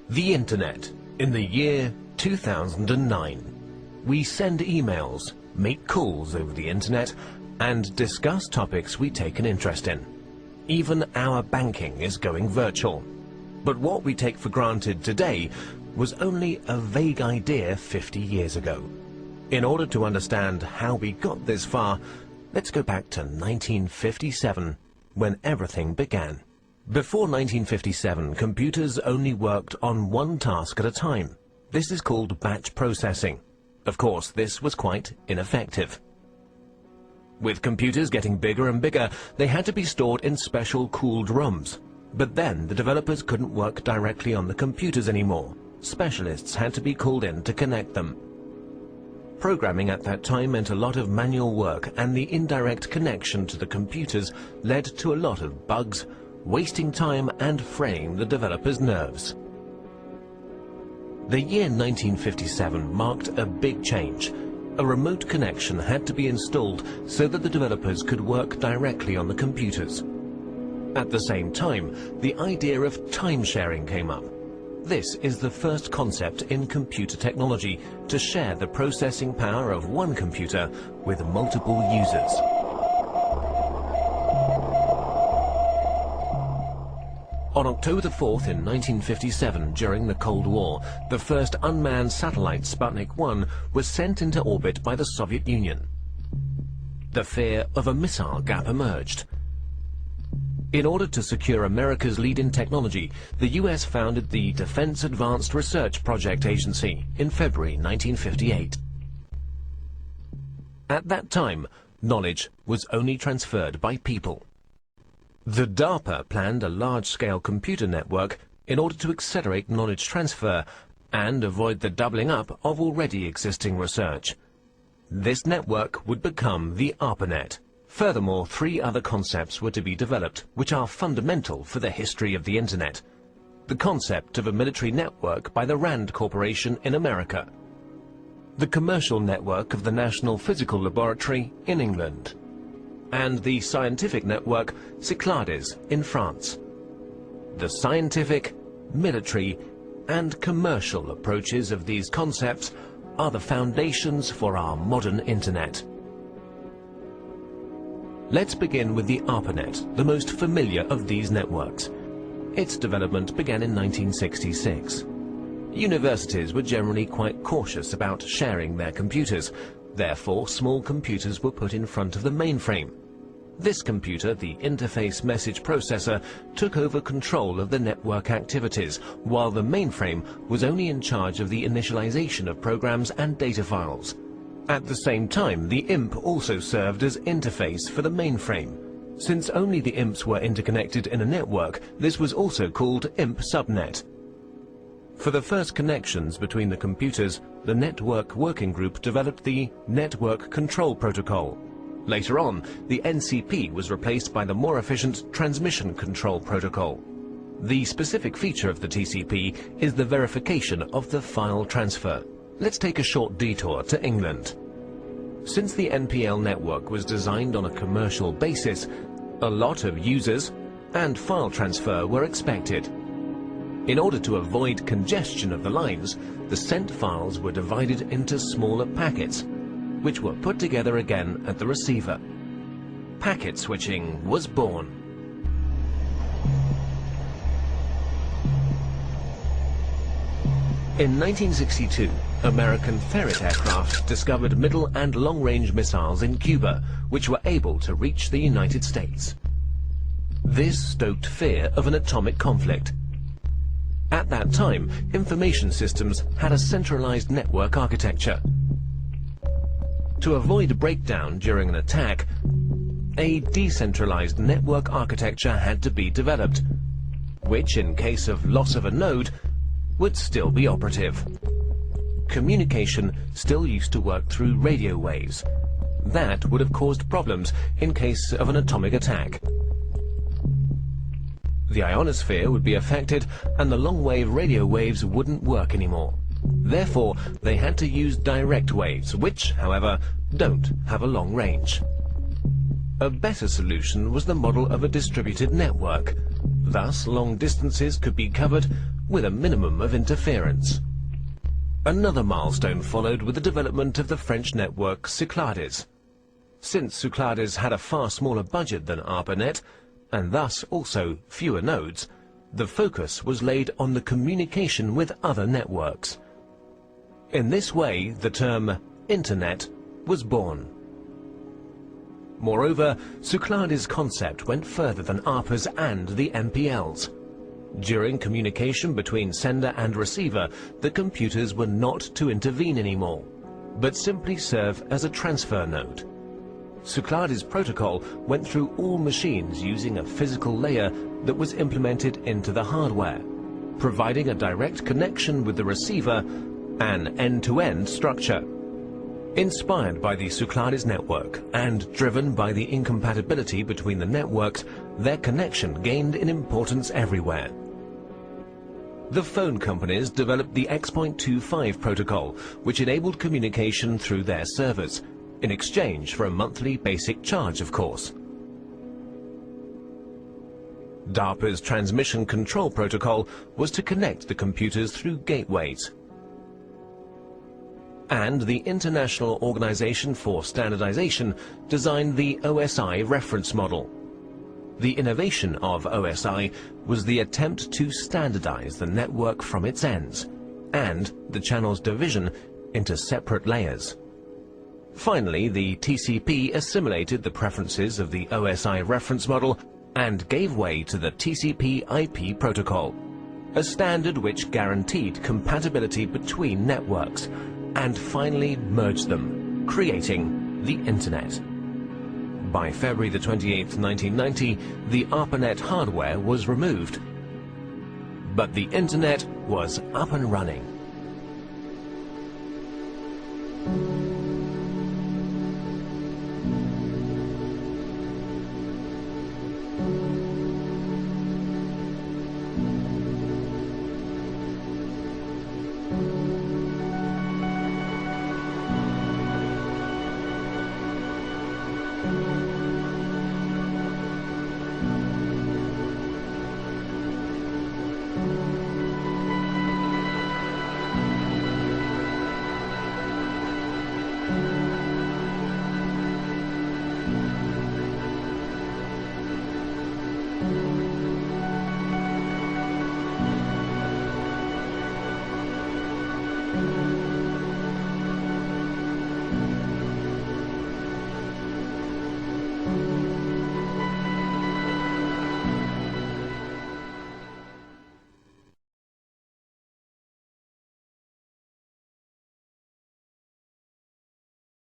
The Internet in the year 2009. We send emails, make calls over the Internet, and discuss topics we take an interest in. Even our banking is going virtual. But what we take for granted today was only a vague idea 50 years ago. In order to understand how we got this far, let's go back to 1957, when everything began. Before 1957, computers only worked on one task at a time. This is called batch processing. Of course, this was quite ineffective. With computers getting bigger and bigger, they had to be stored in special cooled rooms. But then the developers couldn't work directly on the computers anymore. Specialists had to be called in to connect them. Programming at that time meant a lot of manual work, and the indirect connection to the computers led to a lot of bugs, wasting time and fraying the developers' nerves. The year 1957 marked a big change. A remote connection had to be installed so that the developers could work directly on the computers. At the same time, the idea of time sharing came up. This is the first concept in computer technology to share the processing power of one computer with multiple users. On October 4th in 1957, during the Cold War, the first unmanned satellite Sputnik 1 was sent into orbit by the Soviet Union. The fear of a missile gap emerged. In order to secure America's lead in technology, the US founded the Defense Advanced Research Project Agency in February 1958. At that time, knowledge was only transferred by people. The DARPA planned a large-scale computer network in order to accelerate knowledge transfer and avoid the doubling up of already existing research. This network would become the ARPANET. Furthermore, 3 other concepts were to be developed, which are fundamental for the history of the Internet. The concept of a military network by the RAND Corporation in America. The commercial network of the National Physical Laboratory in England. And the scientific network Cyclades in France. The scientific, military, and commercial approaches of these concepts are the foundations for our modern Internet. Let's begin with the ARPANET, the most familiar of these networks. Its development began in 1966. Universities were generally quite cautious about sharing their computers. Therefore, small computers were put in front of the mainframe. This computer, the interface message processor, took over control of the network activities, while the mainframe was only in charge of the initialization of programs and data files. At the same time, the IMP also served as interface for the mainframe. Since only the IMPs were interconnected in a network, this was also called IMP subnet. For the first connections between the computers, the Network Working Group developed the Network Control Protocol. Later on, the NCP was replaced by the more efficient Transmission Control Protocol. The specific feature of the TCP is the verification of the file transfer. Let's take a short detour to England. Since the NPL network was designed on a commercial basis, a lot of users and file transfer were expected. In order to avoid congestion of the lines, the sent files were divided into smaller packets, which were put together again at the receiver. Packet switching was born. In 1962, American Ferret aircraft discovered middle and long-range missiles in Cuba, which were able to reach the United States. This stoked fear of an atomic conflict. At that time, information systems had a centralized network architecture. To avoid breakdown during an attack, a decentralized network architecture had to be developed, which, in case of loss of a node, would still be operative. Communication still used to work through radio waves. That would have caused problems in case of an atomic attack. The ionosphere would be affected, and the long-wave radio waves wouldn't work anymore. Therefore, they had to use direct waves, which, however, don't have a long range. A better solution was the model of a distributed network. Thus, long distances could be covered with a minimum of interference. Another milestone followed with the development of the French network Cyclades. Since Cyclades had a far smaller budget than ARPANET, and thus also fewer nodes, the focus was laid on the communication with other networks. In this way, the term Internet was born. Moreover, Cyclades' concept went further than ARPA's and the MPL's. During communication between sender and receiver, the computers were not to intervene anymore, but simply serve as a transfer node. Cyclades' protocol went through all machines using a physical layer that was implemented into the hardware, providing a direct connection with the receiver, an end-to-end structure. Inspired by the Cyclades network and driven by the incompatibility between the networks, their connection gained in importance everywhere. The phone companies developed the X.25 protocol, which enabled communication through their servers, in exchange for a monthly basic charge, of course. DARPA's transmission control protocol was to connect the computers through gateways. And the International Organization for Standardization designed the OSI reference model. The innovation of OSI was the attempt to standardize the network from its ends, and the channel's division into separate layers. Finally, the TCP assimilated the preferences of the OSI reference model and gave way to the TCP/IP protocol, a standard which guaranteed compatibility between networks, and finally merged them, creating the Internet. By February the 28th, 1990, the ARPANET hardware was removed, but the Internet was up and running.